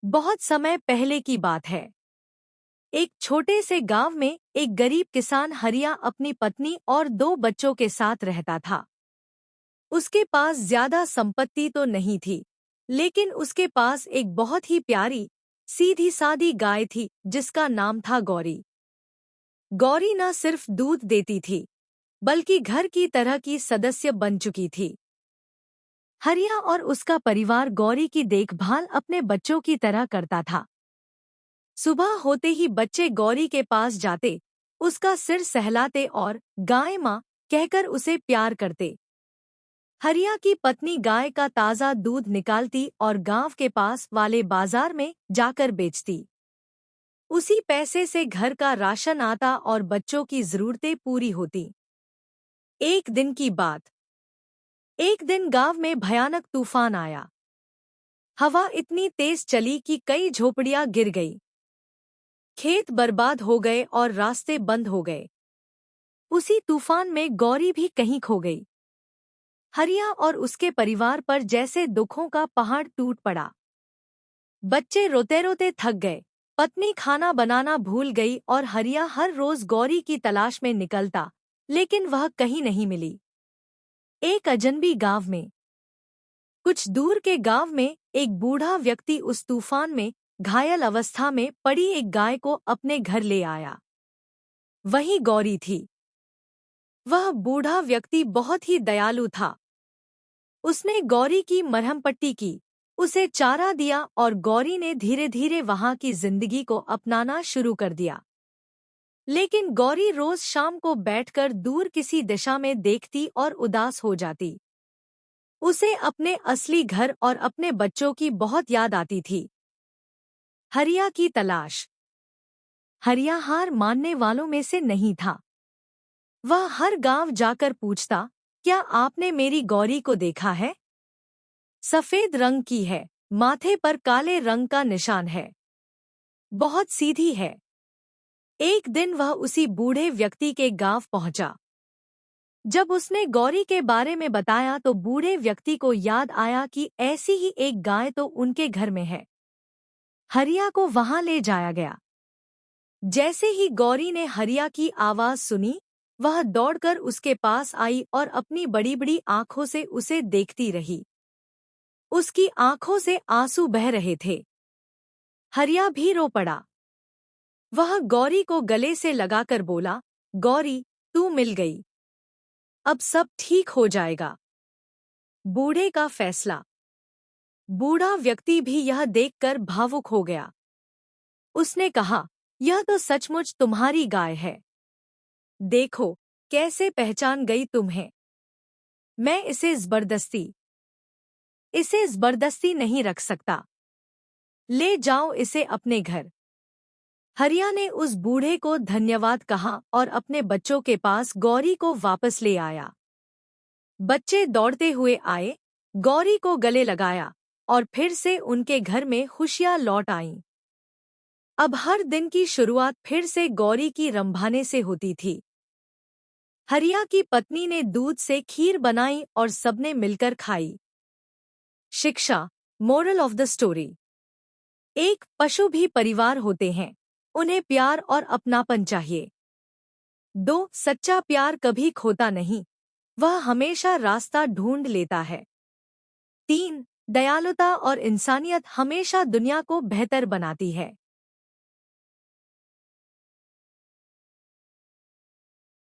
बहुत समय पहले की बात है। एक छोटे से गांव में एक गरीब किसान हरिया अपनी पत्नी और दो बच्चों के साथ रहता था। उसके पास ज्यादा संपत्ति तो नहीं थी, लेकिन उसके पास एक बहुत ही प्यारी सीधी सादी गाय थी जिसका नाम था गौरी। गौरी न सिर्फ दूध देती थी, बल्कि घर की तरह की सदस्य बन चुकी थी। हरिया और उसका परिवार गौरी की देखभाल अपने बच्चों की तरह करता था। सुबह होते ही बच्चे गौरी के पास जाते, उसका सिर सहलाते और गाय माँ कहकर उसे प्यार करते। हरिया की पत्नी गाय का ताज़ा दूध निकालती और गांव के पास वाले बाजार में जाकर बेचती। उसी पैसे से घर का राशन आता और बच्चों की जरूरतें पूरी होती। एक दिन की बात। एक दिन गांव में भयानक तूफान आया। हवा इतनी तेज चली कि कई झोपड़ियां गिर गई। खेत बर्बाद हो गए और रास्ते बंद हो गए। उसी तूफान में गौरी भी कहीं खो गई। हरिया और उसके परिवार पर जैसे दुखों का पहाड़ टूट पड़ा। बच्चे रोते रोते थक गए, पत्नी खाना बनाना भूल गई और हरिया हर रोज गौरी की तलाश में निकलता, लेकिन वह कहीं नहीं मिली। एक अजनबी गांव में, कुछ दूर के गांव में, एक बूढ़ा व्यक्ति उस तूफान में घायल अवस्था में पड़ी एक गाय को अपने घर ले आया। वही गौरी थी। वह बूढ़ा व्यक्ति बहुत ही दयालु था। उसने गौरी की मरहम पट्टी की, उसे चारा दिया और गौरी ने धीरे धीरे वहां की जिंदगी को अपनाना शुरू कर दिया। लेकिन गौरी रोज शाम को बैठकर दूर किसी दिशा में देखती और उदास हो जाती। उसे अपने असली घर और अपने बच्चों की बहुत याद आती थी। हरिया की तलाश। हरिया हार मानने वालों में से नहीं था। वह हर गांव जाकर पूछता, क्या आपने मेरी गौरी को देखा है? सफेद रंग की है, माथे पर काले रंग का निशान है, बहुत सीधी है। एक दिन वह उसी बूढ़े व्यक्ति के गांव पहुंचा। जब उसने गौरी के बारे में बताया तो बूढ़े व्यक्ति को याद आया कि ऐसी ही एक गाय तो उनके घर में है। हरिया को वहां ले जाया गया। जैसे ही गौरी ने हरिया की आवाज सुनी, वह दौड़कर उसके पास आई और अपनी बड़ी बड़ी आंखों से उसे देखती रही। उसकी आंखों से आंसू बह रहे थे। हरिया भी रो पड़ा। वह गौरी को गले से लगाकर बोला, गौरी, तू मिल गई। अब सब ठीक हो जाएगा। बूढ़े का फैसला। बूढ़ा व्यक्ति भी यह देखकर भावुक हो गया। उसने कहा, यह तो सचमुच तुम्हारी गाय है। देखो, कैसे पहचान गई तुम्हें। मैं इसे जबरदस्ती नहीं रख सकता। ले जाओ इसे अपने घर। हरिया ने उस बूढ़े को धन्यवाद कहा और अपने बच्चों के पास गौरी को वापस ले आया। बच्चे दौड़ते हुए आए, गौरी को गले लगाया और फिर से उनके घर में खुशियां लौट आईं। अब हर दिन की शुरुआत फिर से गौरी की रंभाने से होती थी। हरिया की पत्नी ने दूध से खीर बनाई और सबने मिलकर खाई। शिक्षा, मोरल ऑफ द स्टोरी। एक पशु भी परिवार होते हैं, उन्हें प्यार और अपनापन चाहिए। 2. सच्चा प्यार कभी खोता नहीं, वह हमेशा रास्ता ढूंढ लेता है। 3. दयालुता और इंसानियत हमेशा दुनिया को बेहतर बनाती है।